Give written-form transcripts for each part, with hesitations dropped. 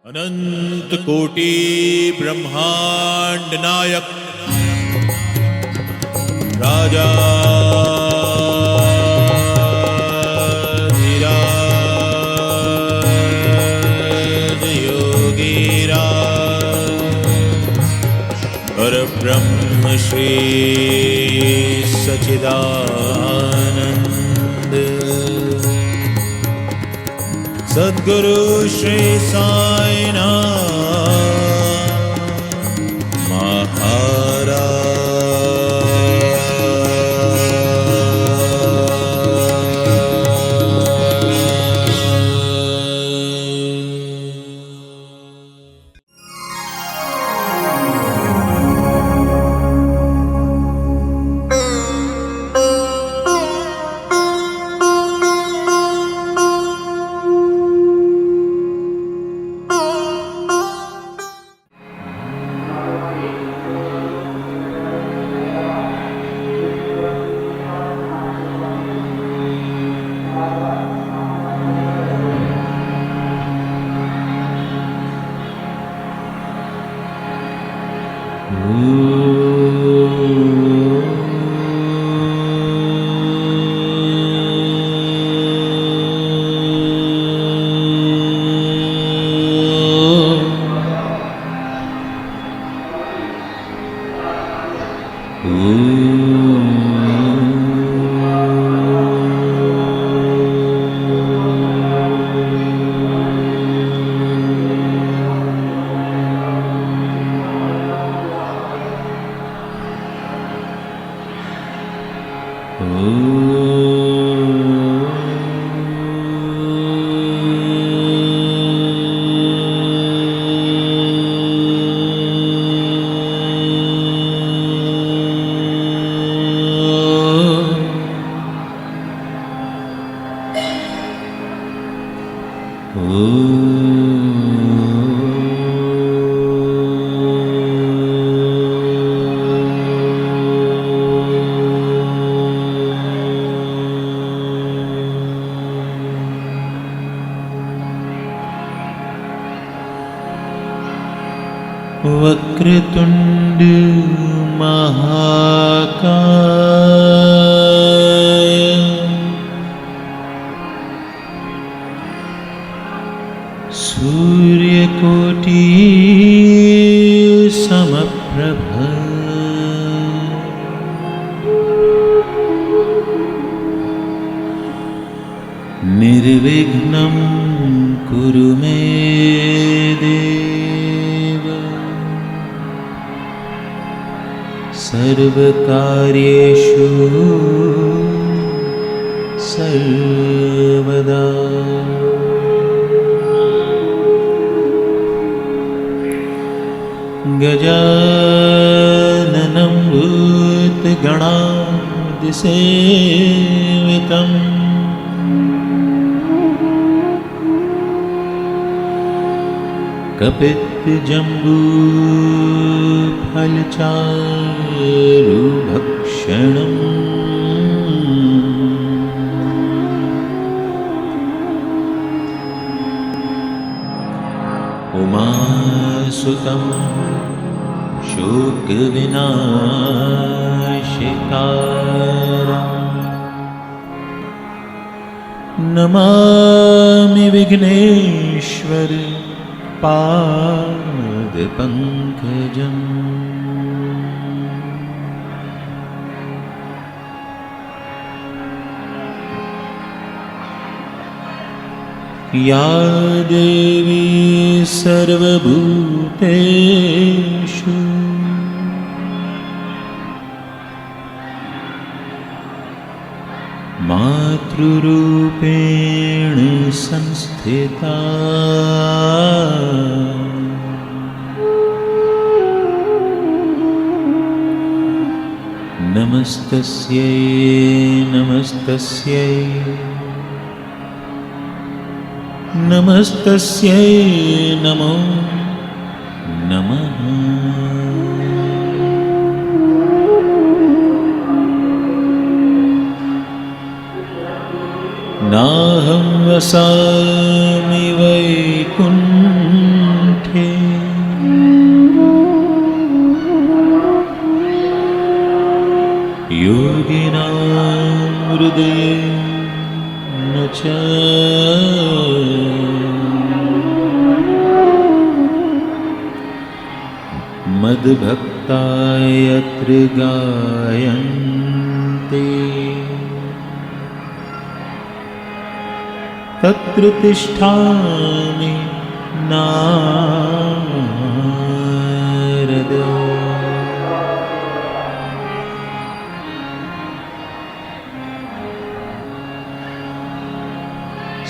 अनंत कोटि ब्रह्मांड नायक राजा धीराज योगीराज परब्रह्म श्री सच्चिदानंद सद्गुरु श्री साईनाथ महाराज। वक्रतुंड महाकाय सूर्यकोटि समप्रभ निर्विघ्नं कुरु मे देव सर्वकार्येषु सर्वदा। गजाननं भूतगणादिसेवितं कपित्तजम्बूफलचारुभक्षणम् उमासुतं शोकविनाशकारं नमामि विघ्नेश्वर पादपङ्कजम्। या देवी सर्वभूतेषु मातृरूपेण संस्थिता नमस्तस्यै नमस्तस्यै नमस्तस्यै नमो नमः। नाहं वसामि वैकुण्ठे मद्भक्ताय यत्र गायन्ते तत्र तिष्ठामि नारद।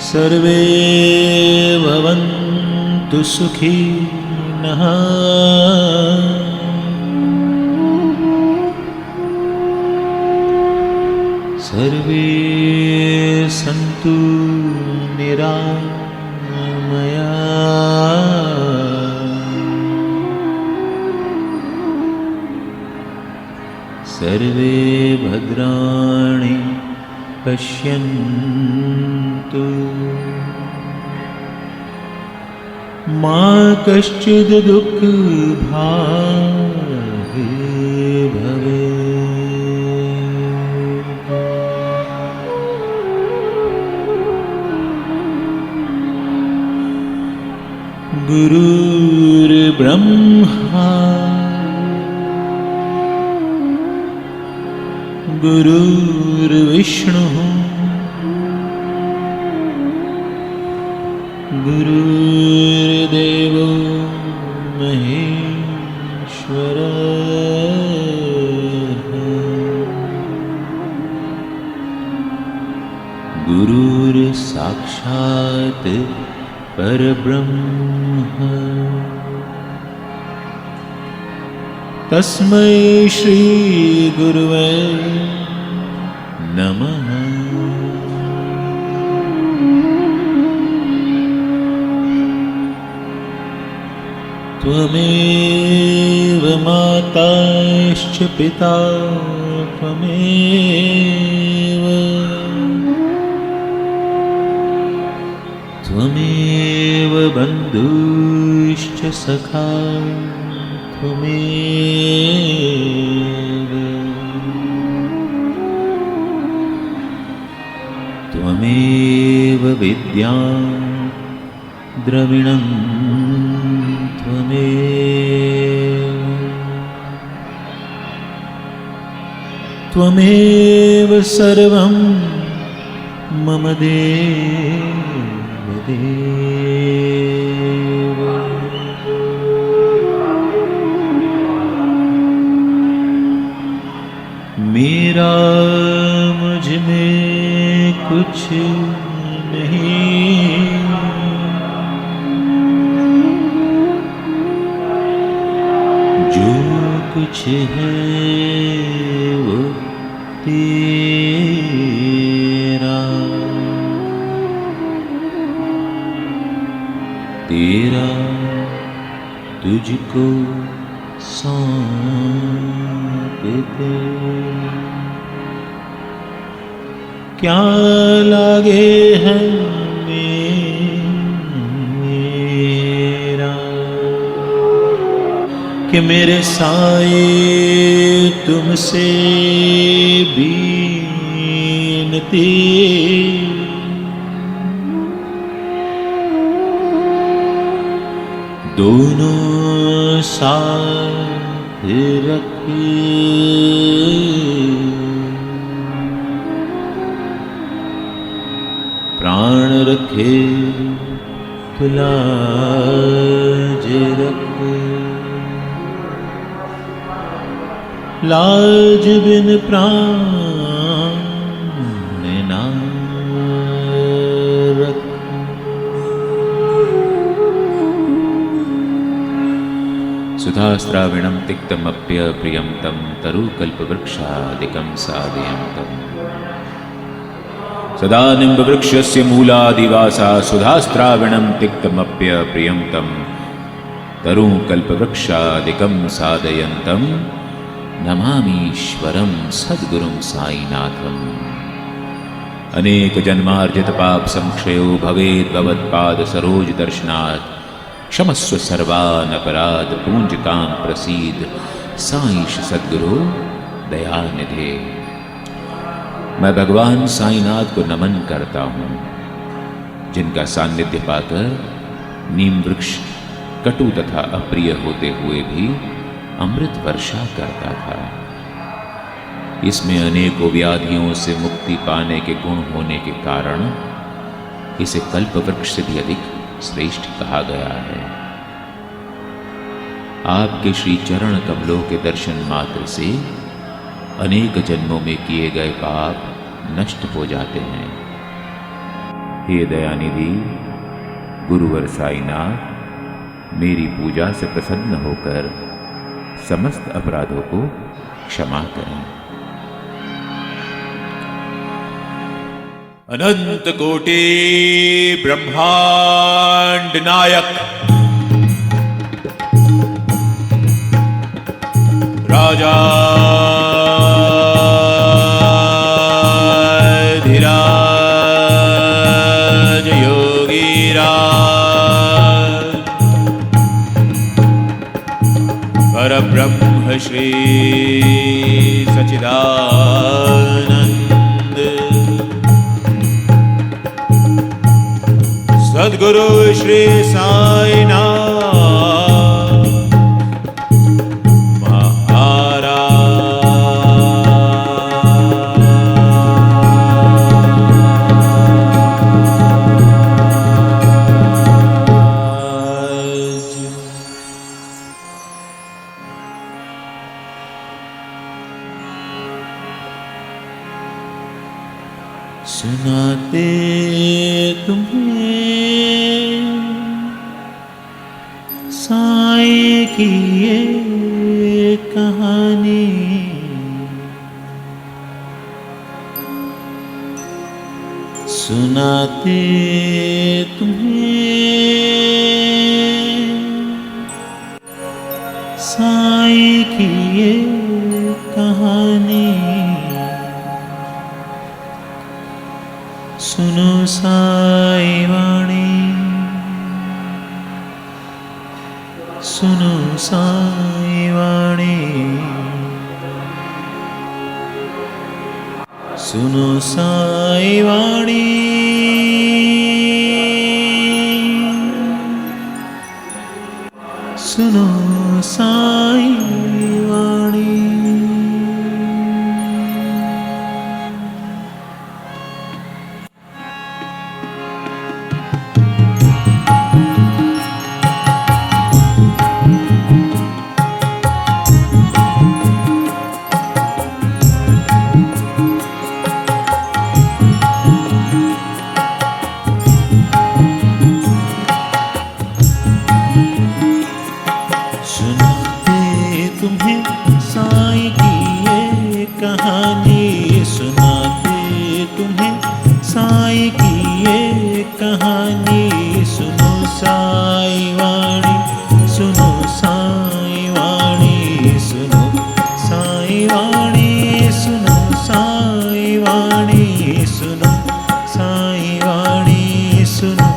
सर्वे भवन्तु सुखिनः सर्वे सन्तु निरामया सर्वे भद्राणि पश्यन्तु मा कश्चित् दुःखभाग् भवेत्। गुरुर्ब्रह्मा गुरुर्विष्णुः गुरुर्देवो महेश्वरः गुरुर्साक्षात् परब्रह्म तस्मै श्री गुरुवे नमः। त्वमेव माताश्च पिता त्वमेव बन्धुश्च सखा त्वमेव विद्या द्रविणं त्वमेव सर्वं मम देव। मेरा मुझ में कुछ नहीं जो कुछ है वो तेरा तेरा तुझको सौंपते क्या लागे हमें मेरा कि मेरे साए तुमसे बीनती दोनों साथ रखे प्राण रखे तो लाज रखे लाज बिन प्राण ना रख। सुधास्त्राविणं तिक्तमप्य प्रियं तं तरुकल्पवृक्षादिकं साधयं तम् सदा निम्बवृक्षस्य मूलादिवासा सुधास्त्राविणं तिक्तमप्य प्रियं तं तरुकल्पवृक्षादिकं साधयन्तं नमामीश्वरं सद्गुरुं साईनाथम्। अनेक जन्मार्जित पाप संक्षयो भवेद् भवत्पाद सरोज दर्शनात् क्षमस्व सर्वान् अपराध पूंज काम प्रसीद साईश सद्गुरु दयानिधे। मैं भगवान साईनाथ को नमन करता हूँ जिनका सान्निध्य पाकर नीम वृक्ष कटु तथा अप्रिय होते हुए भी अमृत वर्षा करता था। इसमें अनेकों व्याधियों से मुक्ति पाने के गुण होने के कारण इसे कल्प वृक्ष से भी अधिक श्रेष्ठ कहा गया है। आपके श्री चरण कमलों के दर्शन मात्र से अनेक जन्मों में किए गए पाप नष्ट हो जाते हैं। हे दयानिधि गुरुवर साईनाथ, मेरी पूजा से प्रसन्न होकर समस्त अपराधों को क्षमा करें। अनंत कोटि ब्रह्मांड नायक राजा धीराज योगी राज परब्रह्म श्री सच्चिदानंद सद्गुरु श्री साईनाथ महाराज। सुनाते तुम्हें साईं की ये कहानी, सुनाते तुम्हें साईं की ये कहानी। सुनो साईं वाणी, सुनो साईं वाणी, सुनो साईं वाणी, सुनो साईं वाणी। सुनाते तुम्हें साईं की ये कहानी, सुनाते तुम्हें साईं की ये कहानी। सुनो साईं वाणी, सुनो साईं वाणी, सुनो साईं वाणी, सुनो साईं वाणी, सुनो साईं वाणी, सुनो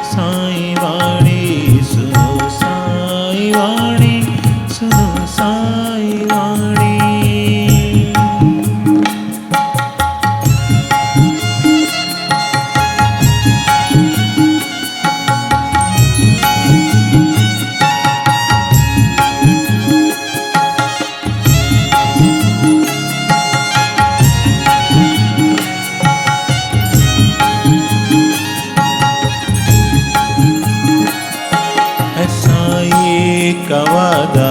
साईं वाणी, सुनो साईं वाणी, सुनो साईं वाणी। साईं का वादा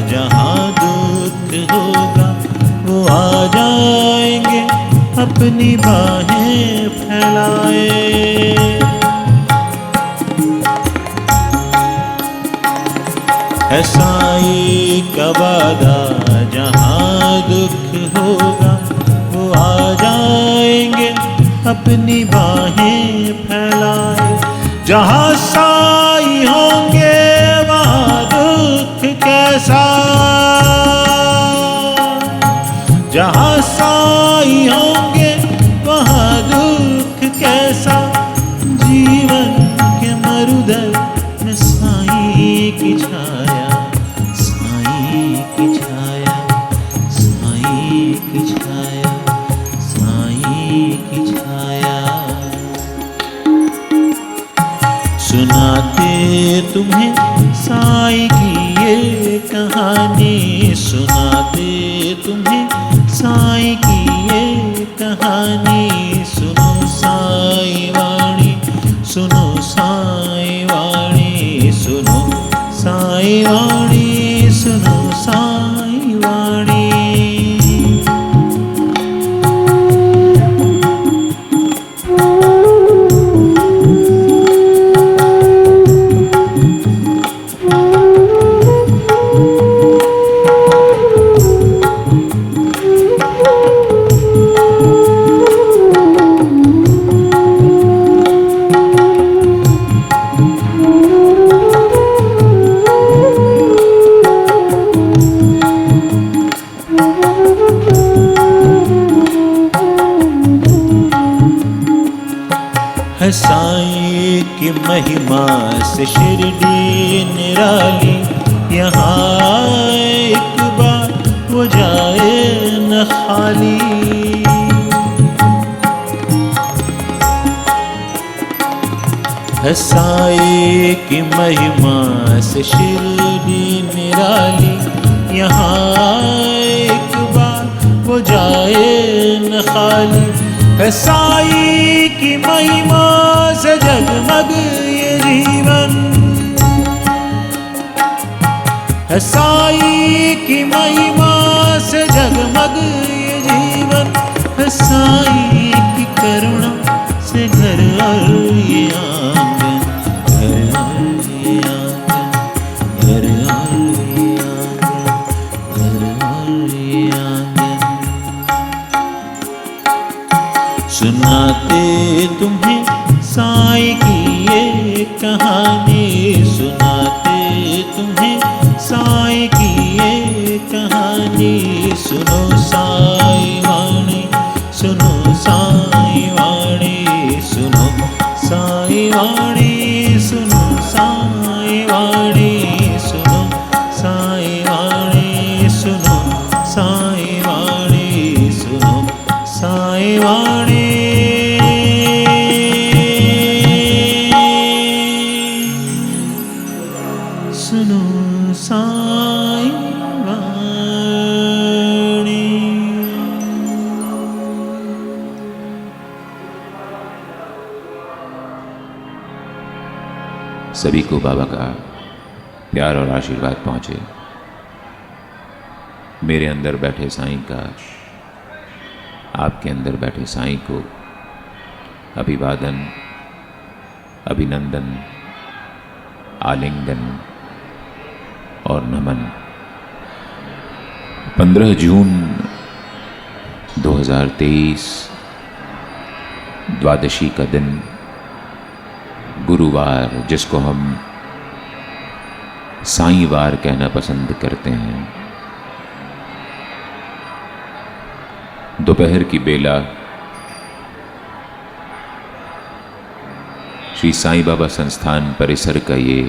जहाँ दुख होगा वो आ जाएंगे अपनी बाहें फैलाए। है साईं का वादा जहाँ दुख होगा वो आ जाएंगे अपनी बाहें फैलाए। जहाँ साईं होंगे वहाँ दुख कैसा, जहाँ साईं होंगे वहाँ दुख कैसा। जीवन के मरुदर में साईं की छाया, साईं की छाया, साईं की छाया, साईं की छाया। सुनाते तुम्हें साईं की ये ये कहानी सुनाते तुम्हें साईं की ये कहानी। सुनो साईं वाणी, सुनो साईं वाणी, सुनो साईं वाणी, सुनो साईं वाणी। साईं की महिमा से शिरडी निराली, यहाँ एक बार वो जाए न खाली। साईं की महिमा से शिरडी निराली, यहाँ एक बार वो जाए न खाली। साईं की महिमा से जगमग ये जीवन, साईं की महिमा से जगमग ये जीवन। साईं की करुणा से घर और ये आंगन, घर और ये आंगन, घर और ये आंगन, घर और ये आंगन। सुनाते तुम्हें साईं की ये कहानी, सुनाते तुम्हें साईं की ये कहानी। सुनो साईं वाणी, सुनो साईं वाणी, सुनो साईं वाणी, सुनो साईं वाणी, सुनो साईं वाणी, सुनो साईं वाणी, सुनो साईं वाणी। सुनो साईं वाणी। सभी को बाबा का प्यार और आशीर्वाद पहुंचे। मेरे अंदर बैठे साईं का आपके अंदर बैठे साईं को अभिवादन, अभिनंदन, आलिंगन और नमन। 15 जून 2023 द्वादशी का दिन, गुरुवार, जिसको हम साईंवार कहना पसंद करते हैं। दोपहर की बेला श्री साईं बाबा संस्थान परिसर का ये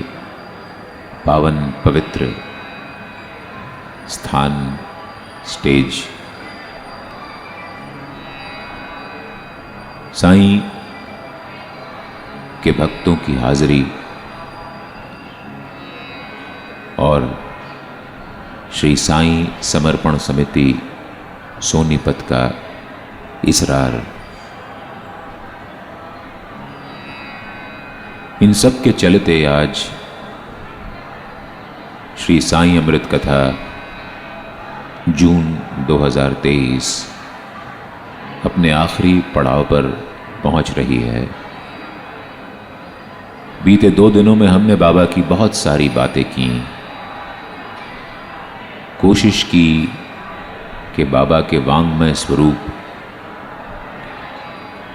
पावन पवित्र स्थान, स्टेज, साईं के भक्तों की हाजिरी और श्री साईं समर्पण समिति सोनीपत का इसरार, इन सब के चलते आज श्री साईं अमृत कथा जून 2023 अपने आखिरी पड़ाव पर पहुंच रही है। बीते 2 दिनों में हमने बाबा की बहुत सारी बातें की, कोशिश की कि बाबा के वांग्मय स्वरूप,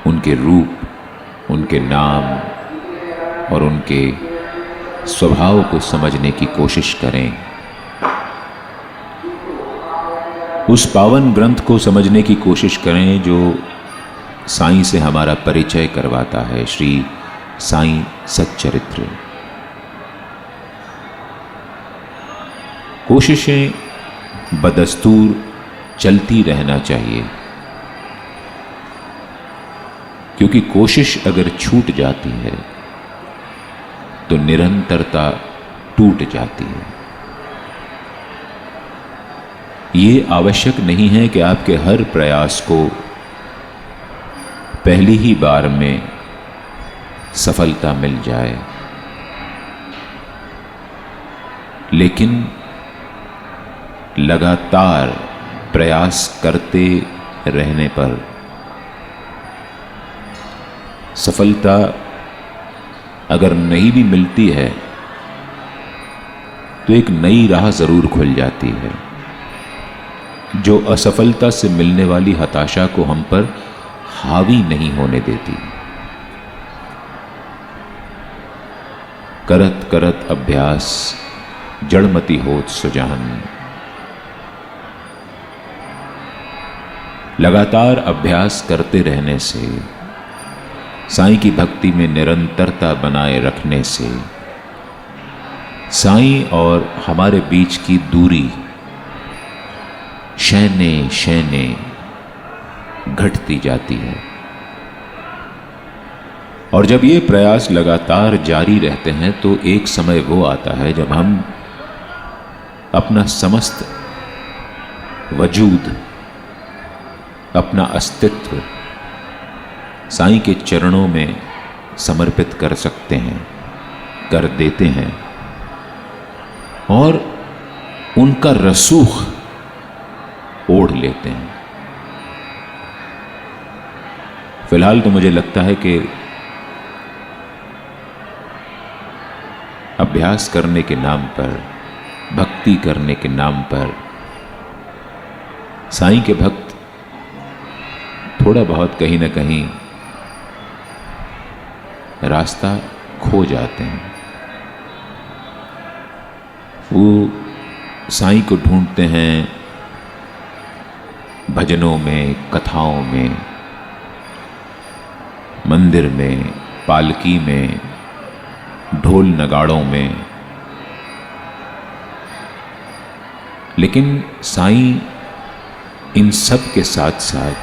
उनके रूप, उनके नाम और उनके स्वभाव को समझने की कोशिश करें। उस पावन ग्रंथ को समझने की कोशिश करें जो साईं से हमारा परिचय करवाता है, श्री साईं सच्चरित्र। कोशिशें बदस्तूर चलती रहना चाहिए, क्योंकि कोशिश अगर छूट जाती है तो निरंतरता टूट जाती है। ये आवश्यक नहीं है कि आपके हर प्रयास को पहली ही बार में सफलता मिल जाए, लेकिन लगातार प्रयास करते रहने पर सफलता अगर नहीं भी मिलती है तो एक नई राह जरूर खुल जाती है, जो असफलता से मिलने वाली हताशा को हम पर हावी नहीं होने देती। करत करत अभ्यास जड़मति होत सुजान। लगातार अभ्यास करते रहने से, साईं की भक्ति में निरंतरता बनाए रखने से साईं और हमारे बीच की दूरी शैने शैने घटती जाती है। और जब ये प्रयास लगातार जारी रहते हैं तो एक समय वो आता है जब हम अपना समस्त वजूद, अपना अस्तित्व साईं के चरणों में समर्पित कर सकते हैं, कर देते हैं, और उनका रसूख ओढ़ लेते हैं। फिलहाल तो मुझे लगता है कि अभ्यास करने के नाम पर, भक्ति करने के नाम पर साईं के भक्त थोड़ा बहुत कहीं ना कहीं रास्ता खो जाते हैं। वो साईं को ढूंढते हैं भजनों में, कथाओं में, मंदिर में, पालकी में, ढोल नगाड़ों में, लेकिन साईं इन सब के साथ साथ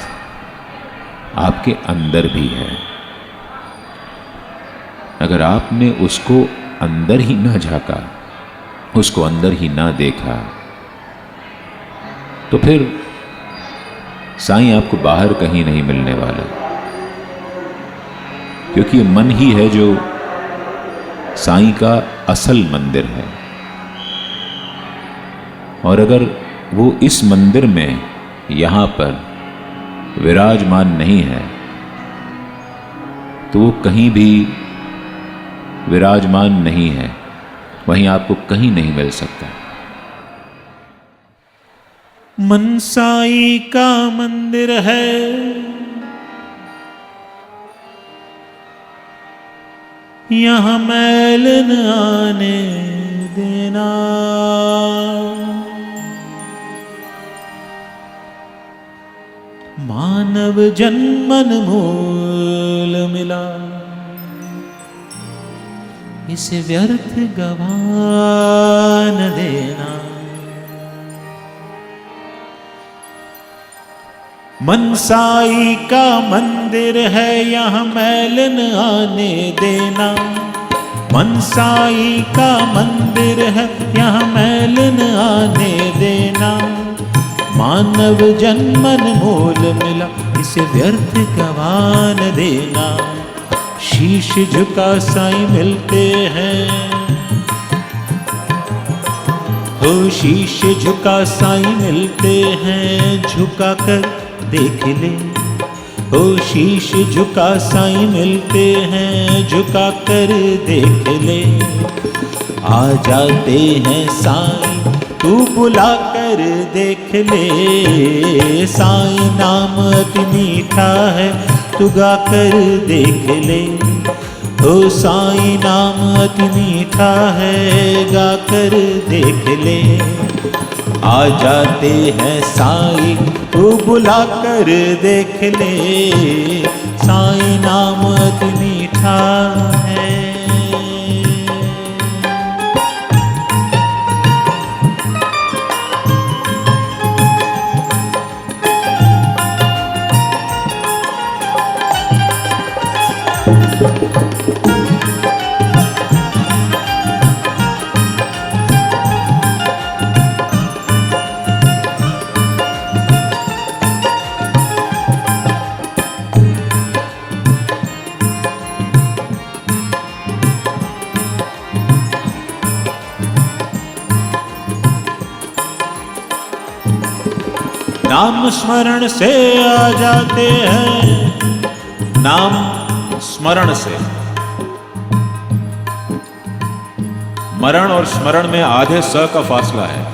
आपके अंदर भी है। अगर आपने उसको अंदर ही ना झांका, उसको अंदर ही ना देखा, तो फिर साईं आपको बाहर कहीं नहीं मिलने वाला, क्योंकि ये मन ही है जो साईं का असल मंदिर है। और अगर वो इस मंदिर में, यहाँ पर विराजमान नहीं है, तो वो कहीं भी विराजमान नहीं है, वहीं आपको कहीं नहीं मिल सकता। मन साईं का मंदिर है, यहाँ मैल न आने देना। मानव जन्मन मोल मिला, इसे व्यर्थ गवा न देना। मन साई का मंदिर है, यहाँ मैल न आने देना। मन साई का मंदिर है, यहाँ मैल न आने देना। मानव जन्मन मोल मिला, इसे व्यर्थ गवा न देना। शीश झुका साईं मिलते हैं, हो शीश झुका साईं मिलते हैं। झुका कर देख ले, हो शीश झुका साईं मिलते हैं। झुका कर देख ले, आ जाते हैं साईं, तू बुला कर देख ले। साईं नाम अति मीठा है, तू गा कर देख ले। ओ साईं नाम अति मीठा है, गा कर देख ले। आ जाते हैं साईं, तू बुला कर देख ले। साईं नाम अति मीठा है। नाम स्मरण से आ जाते हैं, नाम स्मरण से। मरण और स्मरण में आधे स का फासला है।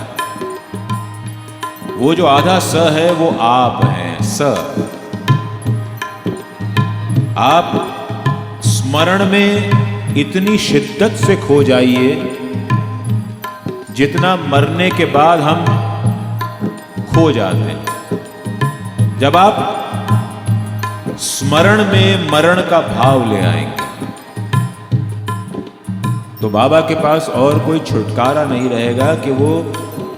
वो जो आधा स है वो आप हैं, स। आप स्मरण में इतनी शिद्दत से खो जाइए जितना मरने के बाद हम खो जाते हैं। जब आप स्मरण में मरण का भाव ले आएंगे तो बाबा के पास और कोई छुटकारा नहीं रहेगा कि वो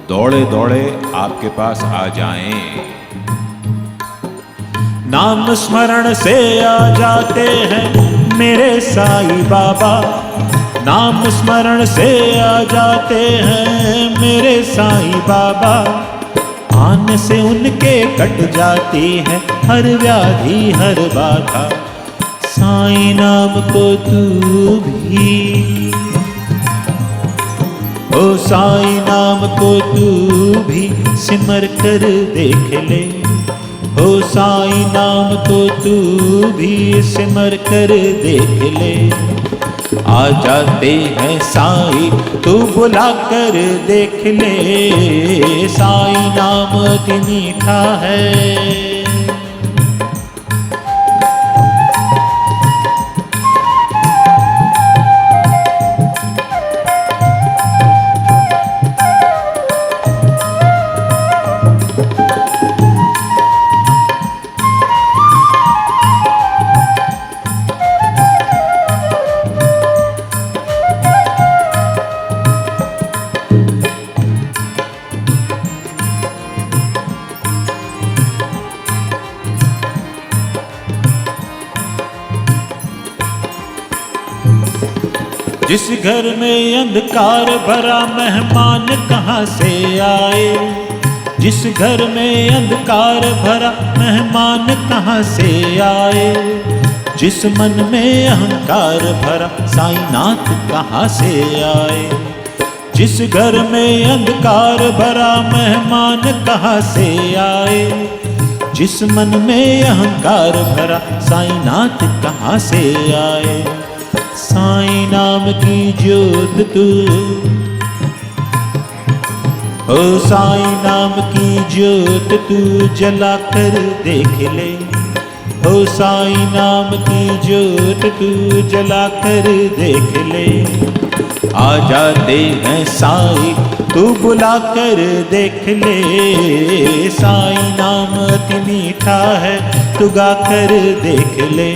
दौड़े दौड़े आपके पास आ जाएं। नाम स्मरण से आ जाते हैं मेरे साईं बाबा, नाम स्मरण से आ जाते हैं मेरे साईं बाबा। आन से उनके कट जाती है हर व्याधि हर बाधा, साईं नाम को तू भी, ओ साईं नाम को तू भी सिमर कर देख ले, ओ साईं नाम को तू भी सिमर कर देख ले। आ जाते हैं साईं तू बुला कर देख ले, साईं नाम अति मीठा है। जिस घर में अंधकार भरा मेहमान कहाँ से आए, जिस घर में अंधकार भरा मेहमान कहाँ से आए, जिस मन में अहंकार भरा साईं नाथ कहाँ से आए, जिस घर में अंधकार भरा मेहमान कहाँ से आए, जिस मन में अहंकार भरा साईं नाथ कहाँ से आए। साईं नाम की ज्योत तू, ओ साईं नाम की ज्योत तू जला कर देख ले, ओ साईं नाम की ज्योत तू जला कर देख ले। आ जाते हैं साईं तू बुला कर देख ले, साईं नाम अति मीठा है तू गा कर देख ले,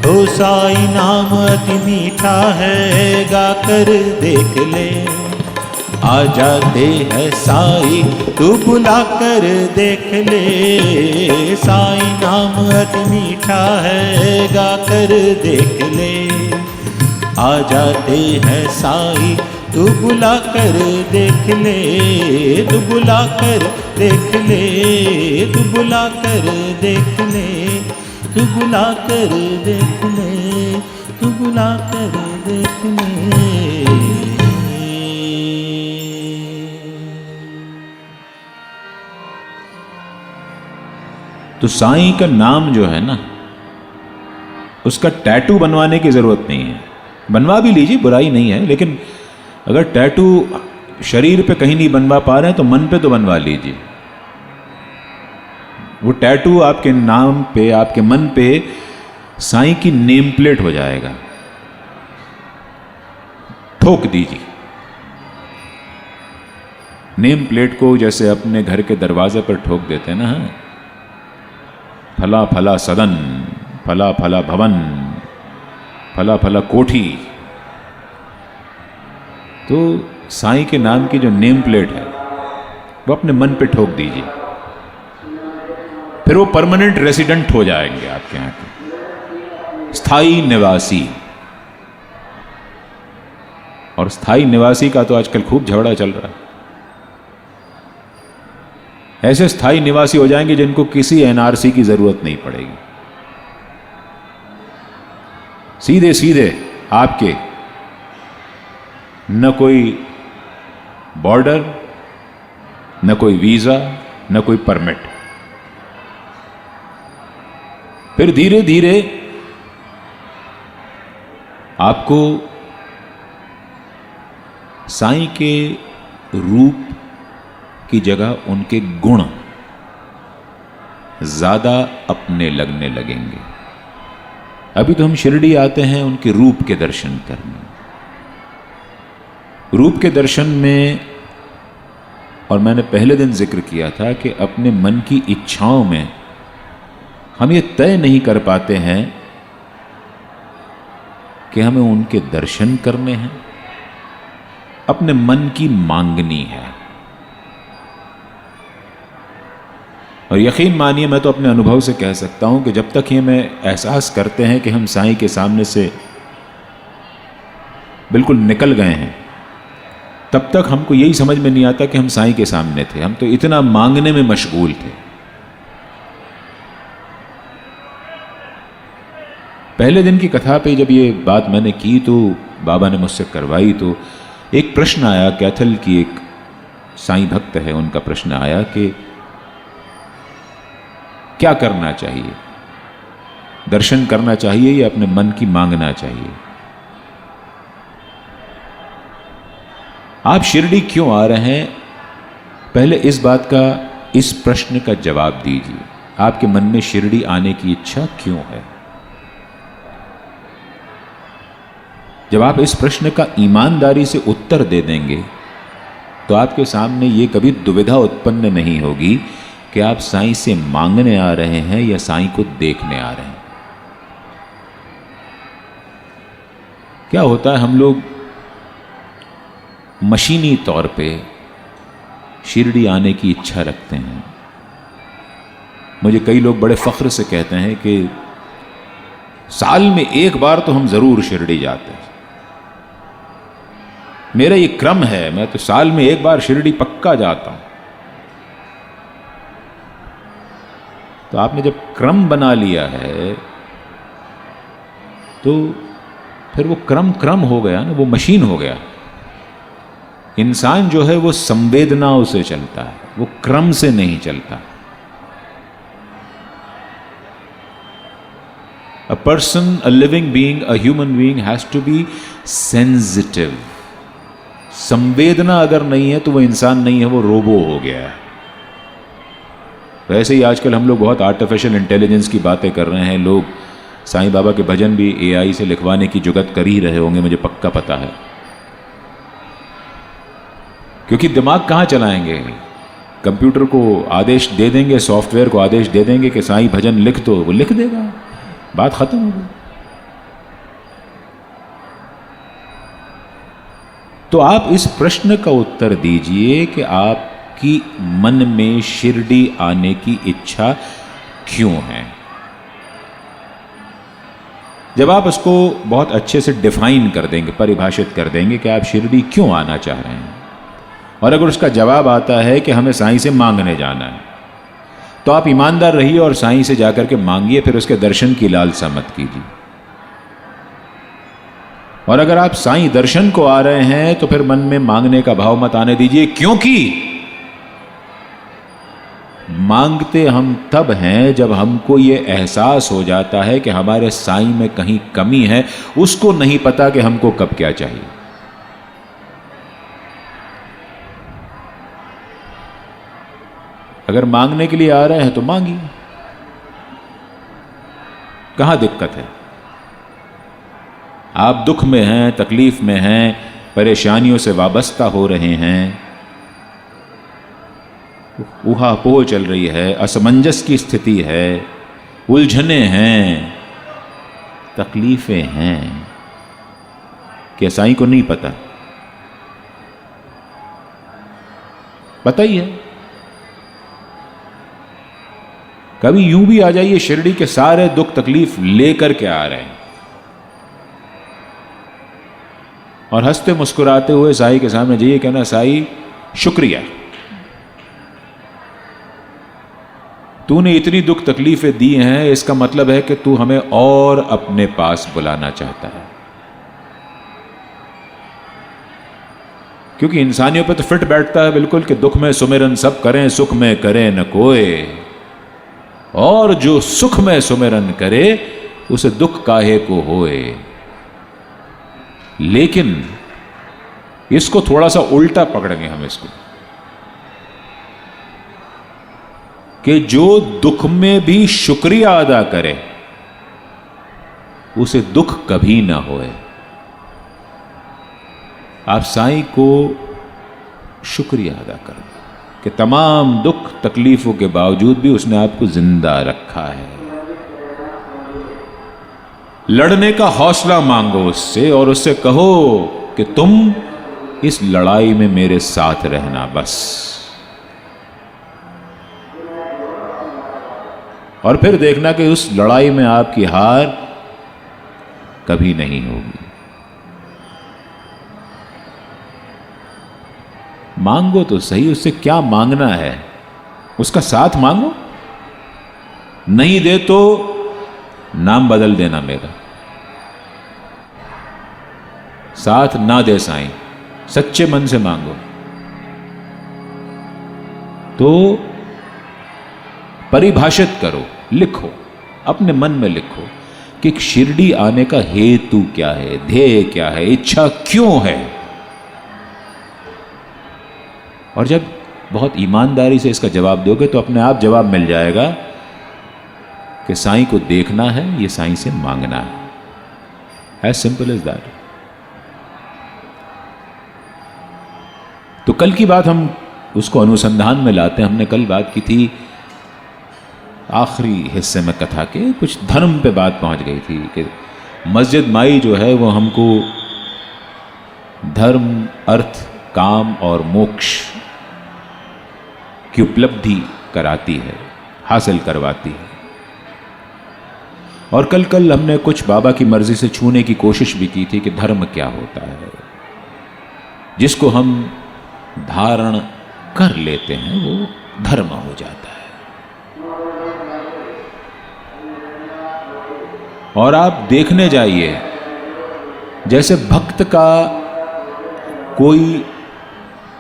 ओ साईं नाम अति मीठा है गा कर देख ले। आ जाते हैं साईं तू बुला कर देख ले, साईं नाम अति मीठा है गा कर देख ले। आ जाते हैं साईं तू बुला कर देख ले, तू बुला कर देख ले, तू बुला कर देख ले, तू बुला कर देख ले, तू बुला कर देख ले। तो साईं का नाम जो है ना, उसका टैटू बनवाने की जरूरत नहीं है। बनवा भी लीजिए, बुराई नहीं है, लेकिन अगर टैटू शरीर पे कहीं नहीं बनवा पा रहे हैं तो मन पे तो बनवा लीजिए। वो टैटू आपके नाम पे, आपके मन पे साईं की नेम प्लेट हो जाएगा। ठोक दीजिए नेम प्लेट को, जैसे अपने घर के दरवाजे पर ठोक देते हैं ना, फला फला सदन, फला फला भवन, फला फला कोठी। तो साईं के नाम की जो नेम प्लेट है वो अपने मन पे ठोक दीजिए, फिर वो परमानेंट रेसिडेंट हो जाएंगे आपके यहाँ के, स्थायी निवासी। और स्थायी निवासी का तो आजकल खूब झगड़ा चल रहा है। ऐसे स्थायी निवासी हो जाएंगे जिनको किसी एनआरसी की जरूरत नहीं पड़ेगी। सीधे सीधे आपके, न कोई बॉर्डर, न कोई वीजा, न कोई परमिट, फिर धीरे धीरे आपको साईं के रूप की जगह उनके गुण ज्यादा अपने लगने लगेंगे। अभी तो हम शिरडी आते हैं उनके रूप के दर्शन करने। रूप के दर्शन में, और मैंने पहले दिन जिक्र किया था कि अपने मन की इच्छाओं में हम ये तय नहीं कर पाते हैं कि हमें उनके दर्शन करने हैं, अपने मन की मांगनी है। और यकीन मानिए, मैं तो अपने अनुभव से कह सकता हूं कि जब तक ये मैं एहसास करते हैं कि हम साईं के सामने से बिल्कुल निकल गए हैं, तब तक हमको यही समझ में नहीं आता कि हम साईं के सामने थे। हम तो इतना मांगने में मशगूल थे। पहले दिन की कथा पे जब ये बात मैंने की तो बाबा ने मुझसे करवाई, तो एक प्रश्न आया। कैथल की एक साईं भक्त है, उनका प्रश्न आया कि क्या करना चाहिए, दर्शन करना चाहिए या अपने मन की मांगना चाहिए? आप शिरडी क्यों आ रहे हैं, पहले इस बात का, इस प्रश्न का जवाब दीजिए। आपके मन में शिरडी आने की इच्छा क्यों है? जब आप इस प्रश्न का ईमानदारी से उत्तर दे देंगे तो आपके सामने ये कभी दुविधा उत्पन्न नहीं होगी कि आप साईं से मांगने आ रहे हैं या साईं को देखने आ रहे हैं। क्या होता है, हम लोग मशीनी तौर पे शिरडी आने की इच्छा रखते हैं। मुझे कई लोग बड़े फख्र से कहते हैं कि साल में एक बार तो हम जरूर शिरडी जाते हैं। मेरा ये क्रम है, मैं तो साल में एक बार शिरडी पक्का जाता हूं। तो आपने जब क्रम बना लिया है तो फिर वो क्रम क्रम हो गया ना, वो मशीन हो गया। इंसान जो है वो संवेदनाओं से चलता है, वो क्रम से नहीं चलता। A person, a living being, a human being has to be sensitive. संवेदना अगर नहीं है तो वो इंसान नहीं है, वो रोबो हो गया है। वैसे ही आजकल हम लोग बहुत आर्टिफिशियल इंटेलिजेंस की बातें कर रहे हैं। लोग साईं बाबा के भजन भी एआई से लिखवाने की जुगत कर ही रहे होंगे, मुझे पक्का पता है। क्योंकि दिमाग कहाँ चलाएंगे, कंप्यूटर को आदेश दे देंगे, सॉफ्टवेयर को आदेश दे देंगे कि साईं भजन लिख दो, वो लिख देगा, बात खत्म हो गई। तो आप इस प्रश्न का उत्तर दीजिए कि आपकी मन में शिरडी आने की इच्छा क्यों है। जब आप उसको बहुत अच्छे से डिफाइन कर देंगे, परिभाषित कर देंगे कि आप शिरडी क्यों आना चाह रहे हैं, और अगर उसका जवाब आता है कि हमें साईं से मांगने जाना है, तो आप ईमानदार रहिए और साईं से जाकर के मांगिए, फिर उसके दर्शन की लालसा मत कीजिए। और अगर आप साईं दर्शन को आ रहे हैं तो फिर मन में मांगने का भाव मत आने दीजिए, क्योंकि मांगते हम तब हैं जब हमको ये एहसास हो जाता है कि हमारे साईं में कहीं कमी है, उसको नहीं पता कि हमको कब क्या चाहिए। अगर मांगने के लिए आ रहे हैं तो मांगिए, कहां दिक्कत है। आप दुख में हैं, तकलीफ में हैं, परेशानियों से वाबस्ता हो रहे हैं, ऊहापोह चल रही है, असमंजस की स्थिति है, उलझने हैं, तकलीफें हैं, क्या साईं को नहीं पता? पता ही है। कभी यूं भी आ जाइए शिरडी के सारे दुख तकलीफ लेकर के आ रहे हैं और हंसते मुस्कुराते हुए साईं के सामने जाइए, कहना साईं शुक्रिया, तूने इतनी दुख तकलीफें दी हैं, इसका मतलब है कि तू हमें और अपने पास बुलाना चाहता है। क्योंकि इंसानियों पे तो फिट बैठता है बिल्कुल कि दुख में सुमिरन सब करें, सुख में करें न कोई। और जो सुख में सुमिरन करे उसे दुख काहे को होए। लेकिन इसको थोड़ा सा उल्टा पकड़ेंगे हम इसको, कि जो दुख में भी शुक्रिया अदा करे उसे दुख कभी ना होए। आप साईं को शुक्रिया अदा कर दो कि तमाम दुख तकलीफों के बावजूद भी उसने आपको जिंदा रखा है। लड़ने का हौसला मांगो उससे और उससे कहो कि तुम इस लड़ाई में मेरे साथ रहना बस। और फिर देखना कि उस लड़ाई में आपकी हार कभी नहीं होगी। मांगो तो सही, उससे क्या मांगना है, उसका साथ मांगो। नहीं दे तो नाम बदल देना मेरा। साथ ना दे साईं, सच्चे मन से मांगो तो परिभाषित करो, लिखो, अपने मन में लिखो कि शिरडी आने का हेतु क्या है, ध्येय क्या है, इच्छा क्यों है। और जब बहुत ईमानदारी से इसका जवाब दोगे तो अपने आप जवाब मिल जाएगा कि साईं को देखना है, ये साईं से मांगना है। As simple as that. तो कल की बात हम उसको अनुसंधान में लाते हैं। हमने कल बात की थी, आखिरी हिस्से में कथा के कुछ धर्म पे बात पहुंच गई थी कि मस्जिद माई जो है वो हमको धर्म, अर्थ, काम और मोक्ष की उपलब्धि कराती है, हासिल करवाती है। और कल हमने कुछ बाबा की मर्जी से छूने की कोशिश भी की थी कि धर्म क्या होता है। जिसको हम धारण कर लेते हैं वो धर्म हो जाता है। और आप देखने जाइए, जैसे भक्त का कोई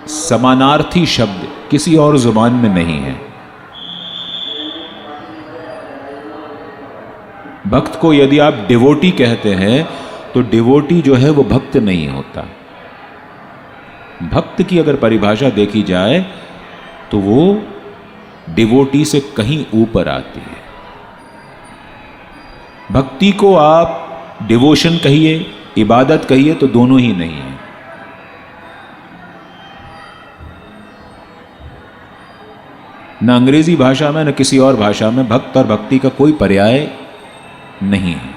समानार्थी शब्द किसी और जुबान में नहीं है। भक्त को यदि आप डिवोटी कहते हैं तो डिवोटी जो है वो भक्त नहीं होता। भक्त की अगर परिभाषा देखी जाए तो वो डिवोटी से कहीं ऊपर आती है। भक्ति को आप डिवोशन कहिए, इबादत कहिए, तो दोनों ही नहीं है। न अंग्रेजी भाषा में न किसी और भाषा में भक्त और भक्ति का कोई पर्याय नहीं है।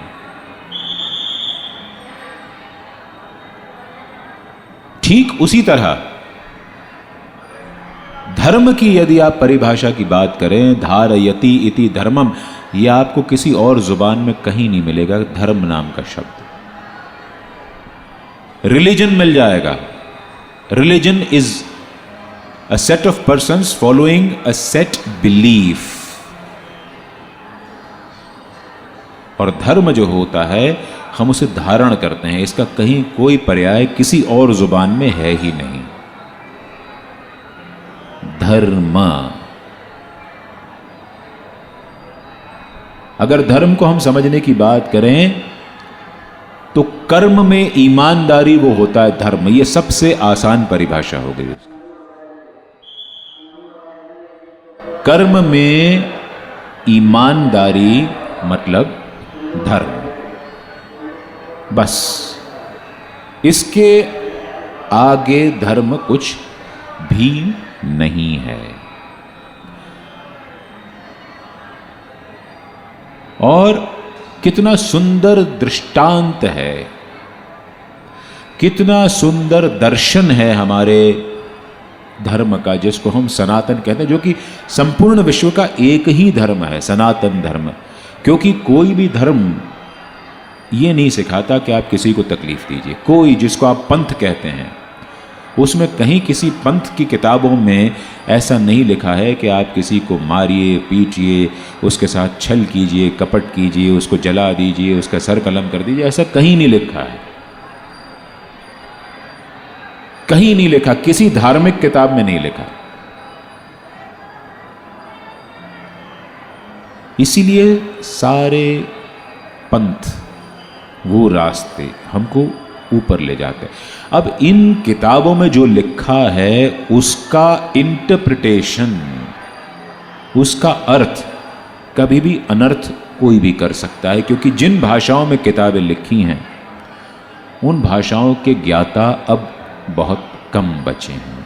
ठीक उसी तरह धर्म की यदि आप परिभाषा की बात करें, धारयति इति धर्मम, यह आपको किसी और जुबान में कहीं नहीं मिलेगा धर्म नाम का शब्द। रिलीजन मिल जाएगा। Religion is a set of persons following a set belief। और धर्म जो होता है हम उसे धारण करते हैं, इसका कहीं कोई पर्याय किसी और जुबान में है ही नहीं। धर्म, अगर धर्म को हम समझने की बात करें तो कर्म में ईमानदारी वो होता है धर्म। ये सबसे आसान परिभाषा हो गई। कर्म में ईमानदारी मतलब धर्म, बस। इसके आगे धर्म कुछ भी नहीं है। और कितना सुंदर दृष्टांत है, कितना सुंदर दर्शन है हमारे धर्म का, जिसको हम सनातन कहते हैं, जो कि संपूर्ण विश्व का एक ही धर्म है, सनातन धर्म। क्योंकि कोई भी धर्म ये नहीं सिखाता कि आप किसी को तकलीफ दीजिए। कोई, जिसको आप पंथ कहते हैं, उसमें कहीं किसी पंथ की किताबों में ऐसा नहीं लिखा है कि आप किसी को मारिए, पीटिए, उसके साथ छल कीजिए, कपट कीजिए, उसको जला दीजिए, उसका सर कलम कर दीजिए। ऐसा कहीं नहीं लिखा है, कहीं नहीं लिखा, किसी धार्मिक किताब में नहीं लिखा। इसीलिए सारे पंथ, वो रास्ते हमको ऊपर ले जाते हैं। अब इन किताबों में जो लिखा है उसका इंटरप्रिटेशन, उसका अर्थ कभी भी अनर्थ कोई भी कर सकता है, क्योंकि जिन भाषाओं में किताबें लिखी हैं उन भाषाओं के ज्ञाता अब बहुत कम बचे हैं।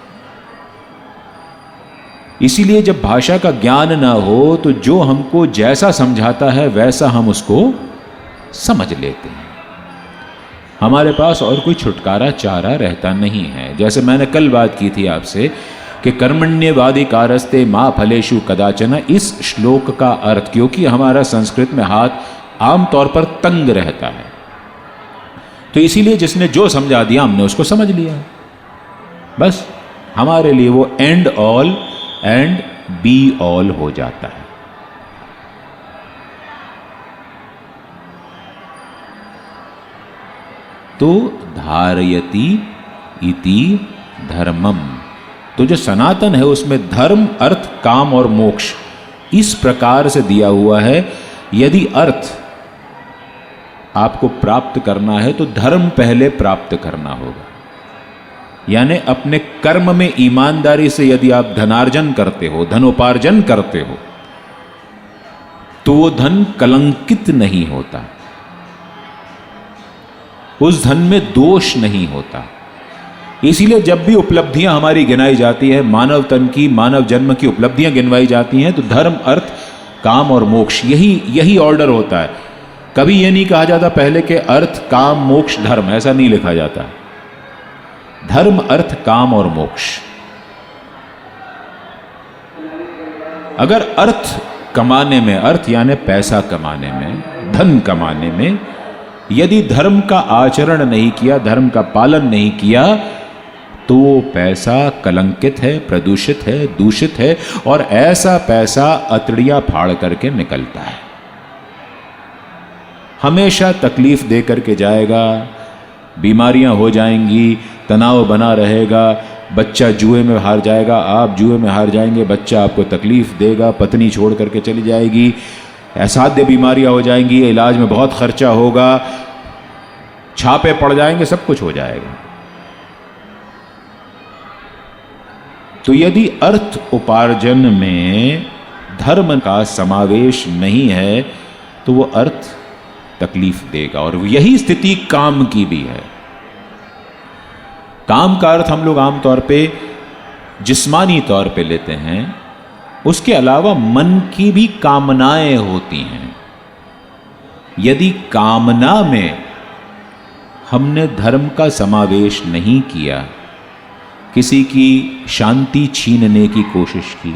इसीलिए जब भाषा का ज्ञान ना हो तो जो हमको जैसा समझाता है वैसा हम उसको समझ लेते हैं। हमारे पास और कोई छुटकारा चारा रहता नहीं है। जैसे मैंने कल बात की थी आपसे कि कर्मण्यवादी कारस्ते माँ फलेषु कदाचन, इस श्लोक का अर्थ, क्योंकि हमारा संस्कृत में हाथ आमतौर पर तंग रहता है, तो इसीलिए जिसने जो समझा दिया हमने उसको समझ लिया। बस हमारे लिए वो and all and be all हो जाता है। तो धारयति इति धर्मम, तो जो सनातन है उसमें धर्म, अर्थ, काम और मोक्ष इस प्रकार से दिया हुआ है। यदि अर्थ आपको प्राप्त करना है तो धर्म पहले प्राप्त करना होगा। यानी अपने कर्म में ईमानदारी से यदि आप धनार्जन करते हो, धनोपार्जन करते हो, तो वो धन कलंकित नहीं होता, उस धन में दोष नहीं होता। इसीलिए जब भी उपलब्धियां हमारी गिनाई जाती है, मानव तन की, मानव जन्म की उपलब्धियां गिनवाई जाती हैं, तो धर्म, अर्थ, काम और मोक्ष, यही ऑर्डर होता है। कभी यह नहीं कहा जाता पहले के अर्थ, काम, मोक्ष, धर्म, ऐसा नहीं लिखा जाता। धर्म, अर्थ, काम और मोक्ष। अगर अर्थ कमाने में, अर्थ यानी पैसा कमाने में, धन कमाने में यदि धर्म का आचरण नहीं किया, धर्म का पालन नहीं किया, तो पैसा कलंकित है, प्रदूषित है, दूषित है, और ऐसा पैसा अतड़ियां फाड़ करके निकलता है, हमेशा तकलीफ दे करके जाएगा, बीमारियां हो जाएंगी, तनाव बना रहेगा, बच्चा जुए में हार जाएगा, आप जुए में हार जाएंगे, बच्चा आपको तकलीफ देगा, पत्नी छोड़ करके चली जाएगी, असाध्य बीमारियां हो जाएंगी, इलाज में बहुत खर्चा होगा, छापे पड़ जाएंगे, सब कुछ हो जाएगा। तो यदि अर्थ उपार्जन में धर्म का समावेश नहीं है तो वो अर्थ तकलीफ देगा। और यही स्थिति काम की भी है। काम का अर्थ हम लोग आमतौर पे जिस्मानी तौर पे लेते हैं, उसके अलावा मन की भी कामनाएं होती हैं। यदि कामना में हमने धर्म का समावेश नहीं किया, किसी की शांति छीनने की कोशिश की,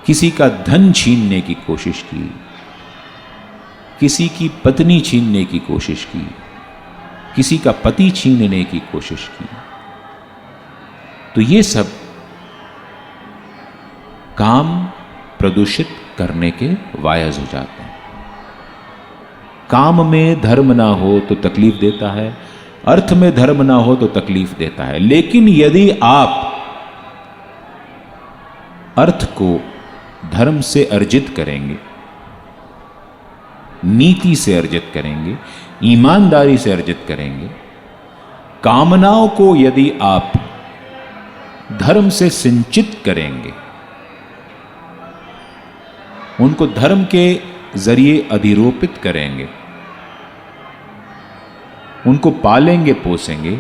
किसी का धन छीनने की कोशिश की, किसी की पत्नी छीनने की कोशिश की, किसी का पति छीनने की कोशिश की, तो ये सब काम प्रदूषित करने के वायज हो जाते हैं। काम में धर्म ना हो तो तकलीफ देता है, अर्थ में धर्म ना हो तो तकलीफ देता है। लेकिन यदि आप अर्थ को धर्म से अर्जित करेंगे, नीति से अर्जित करेंगे, ईमानदारी से अर्जित करेंगे, कामनाओं को यदि आप धर्म से सिंचित करेंगे, उनको धर्म के जरिए अधिरोपित करेंगे, उनको पालेंगे पोसेंगे,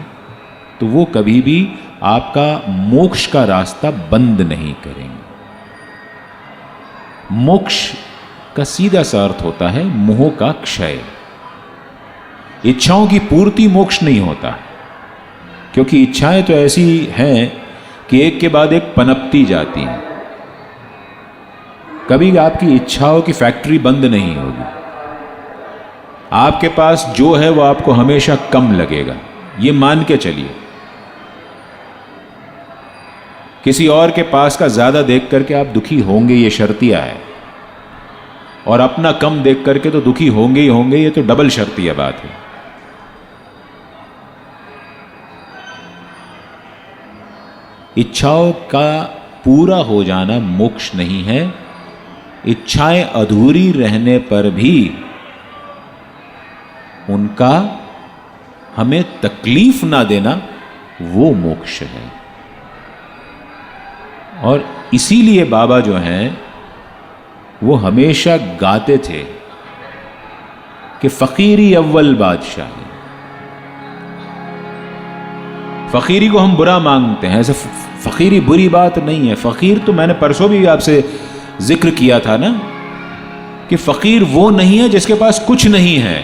तो वो कभी भी आपका मोक्ष का रास्ता बंद नहीं करेंगे। मोक्ष का सीधा सा अर्थ होता है मोह का क्षय। इच्छाओं की पूर्ति मोक्ष नहीं होता, क्योंकि इच्छाएं तो ऐसी हैं कि एक के बाद एक पनपती जाती हैं। कभी आपकी इच्छाओं की फैक्ट्री बंद नहीं होगी। आपके पास जो है वो आपको हमेशा कम लगेगा, ये मान के चलिए। किसी और के पास का ज्यादा देख करके आप दुखी होंगे, ये शर्तिया है। और अपना कम देख करके तो दुखी होंगे ही होंगे, ये तो डबल शर्तिया बात है। इच्छाओं का पूरा हो जाना मोक्ष नहीं है, इच्छाएं अधूरी रहने पर भी उनका हमें तकलीफ ना देना, वो मोक्ष है। और इसीलिए बाबा जो हैं वो हमेशा गाते थे कि फकीरी अव्वल बादशाही। फकीरी को हम बुरा मांगते हैं, ऐसे फकीरी बुरी बात नहीं है। फकीर तो मैंने परसों भी आपसे जिक्र किया था ना कि फकीर वो नहीं है जिसके पास कुछ नहीं है।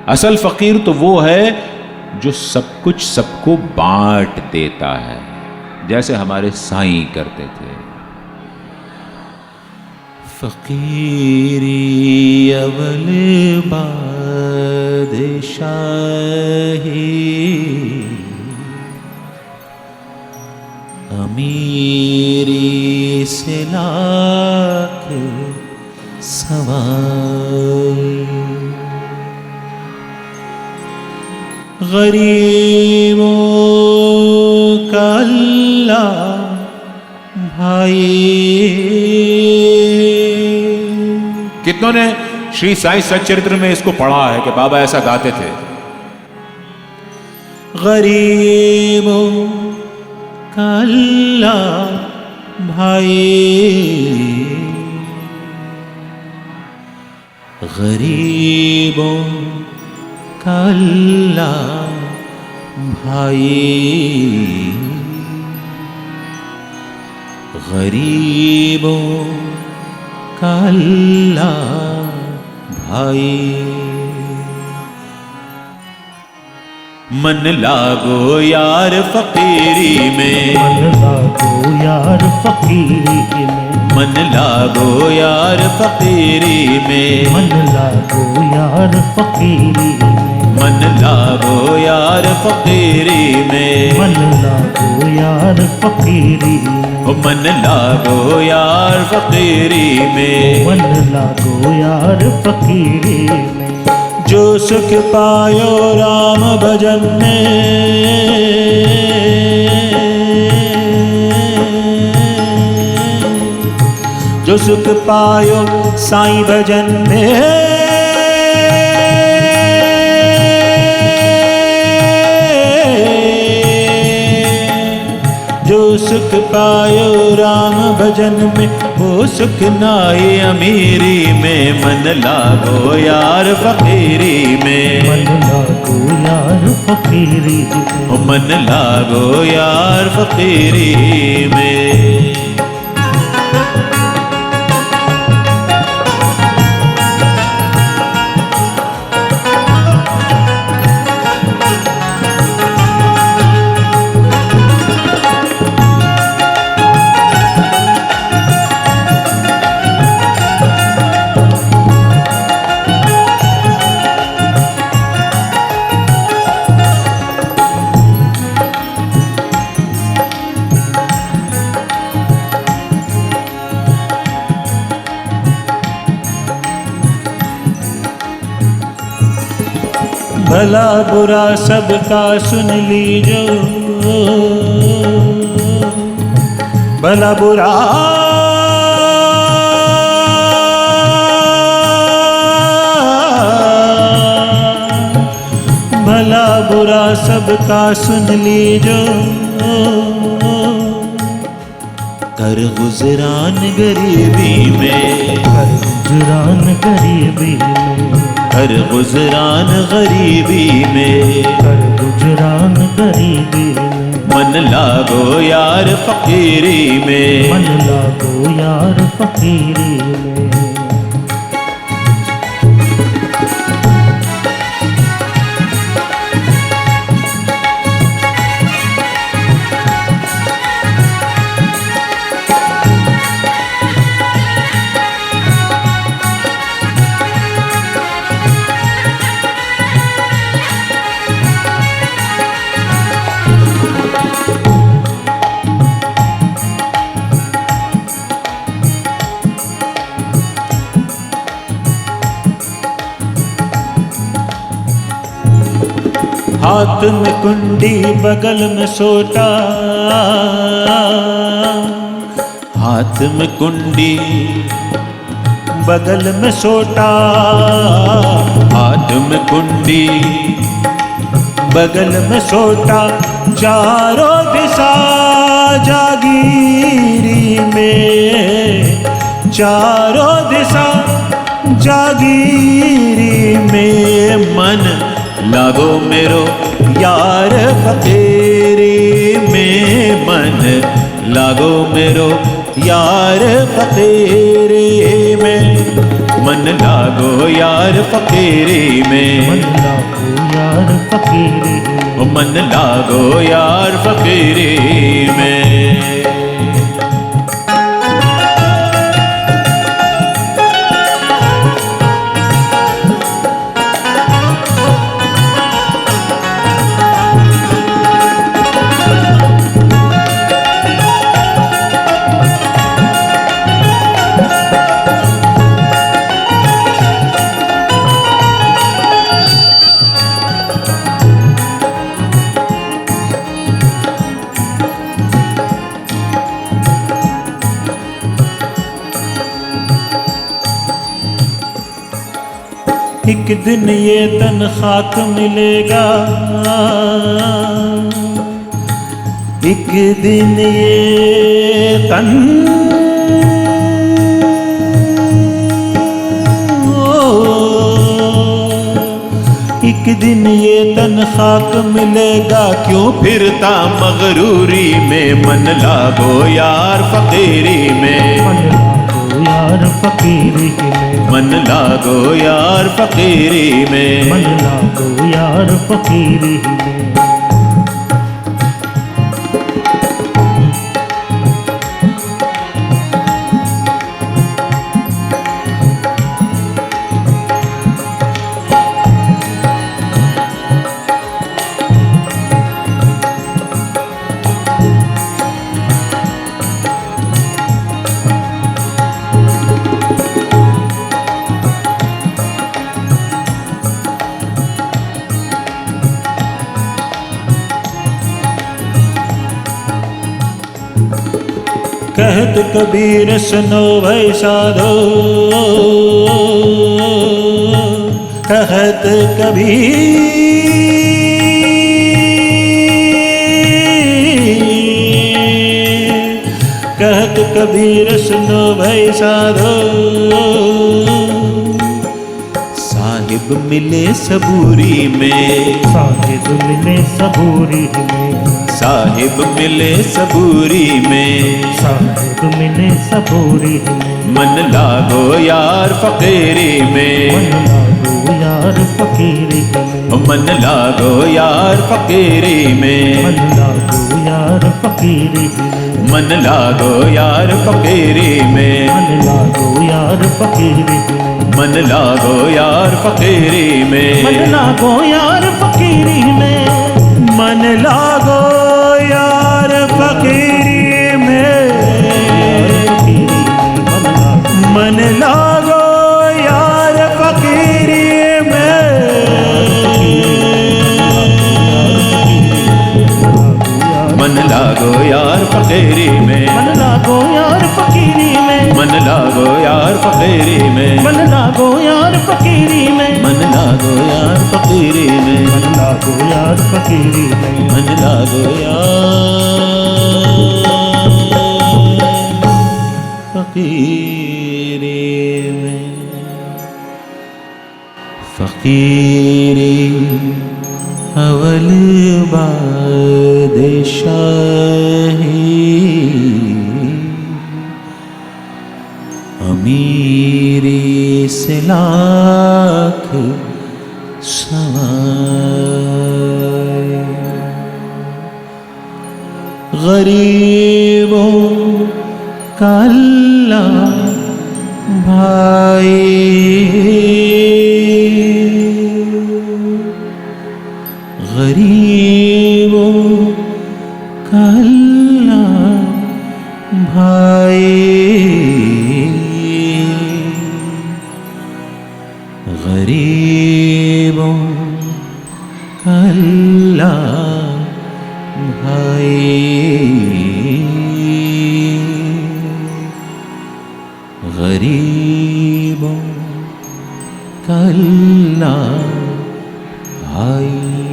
असल फकीर तो वो है जो सब कुछ सबको बांट देता है, जैसे हमारे साईं करते थे। फकीरी अव्वल बादशाही, अमीरी से लाख सवाई, गरीबों का अल्लाह भाई। कितनों ने श्री साईं सच्चरित्र में इसको पढ़ा है कि बाबा ऐसा गाते थे, गरीबों का अल्लाह भाई, गरीबों का अल्लाह भाई, गरीबों का अल्लाह भाई। मन लागो यार फकीरी में, मन लागो यार फकीरी में, मन लागो यार फकीरी में, मन लागो यार फकीरी में, मन लागो यार फकीरी में, मन लागो यार फकीरी में, ओ मन लागो यार फकीरी में, मन लागो यार फकीरी में। जो सुख पायो राम भजन में, जो सुख पायो साईं भजन में, जो सुख पायो राम भजन में, वो सुख नाए अमीरी में। मन लागो यार फकीरी में, मन लागो यार फकीरी में, ओ मन लागो यार फकीरी में। भला बुरा सबका सुन लीजो, भला बुरा भला बुरा सबका सुन लीजो, कर गुजरान गरीबी में, कर गुजरान गरीबी में, कर गुजरान गरीबी में, कर गुजरान गरीबी में। मन लागो यार फकीरी में, मन लागो यार फकीरी में। हाथ में कुंडी बगल में सोटा, हाथ में कुंडी बगल में सोटा, हाथ में कुंडी बगल में सोटा, चारों दिशा जागीरी में, चारों दिशा जागीरी में। मन लागो मेरो यार फकीरी में, मन लागो मेरो यार फकीरी में, मन लागो यार फकीरी में, मन लागो यार फकीरी में, मन लागो यार फकीरी में। एक दिन ये तन खाक मिलेगा, एक दिन ये तन एक दिन ये तन खाक मिलेगा। क्यों फिरता मगरूरी में, मन लागो यार फकीरी में, मन लागो यार फकीरी में, मन लागो यार फकीरी में, मन लागो यार फकीरी में। कहत कबीर सुनो भाई साधो, कहत कबीर, कहत कबीर सुनो भाई साधो। साहिब मिले सबूरी में, साहिब मिले सबूरी में, साहिब मिले सबूरी में, साहिब मिले सबूरी में। मन लागो यार फकीरी में, मन लागो यार फकीरी में, मन लागो यार फकीरी में, मन लागो यार फकीरी में, मन लागो यार फकीरी में, मन लागो यार फकीरी में, मन लागो यार फकीरी में, मन लागो यार फकीरी में, मन लागो यार फकीरी में, मन लागो यार फकीरी में, मन लागो यार फकीरी में, मन लागो यार फकीरी में, मन लागो यार फकीरी में, मन लागो यार फकीरी में, मन लागो यार फकीरी में, मन लागो यार फकीरी में, मन लागो यार फकीरी में। फकीरी अवल बादशाही, अमीरी से लाख सवाए, गरीबों का अल्लाह भाई, गरीबों का अल्लाह भाई, गरीबों का अल्लाह भाई। कल्ला आई।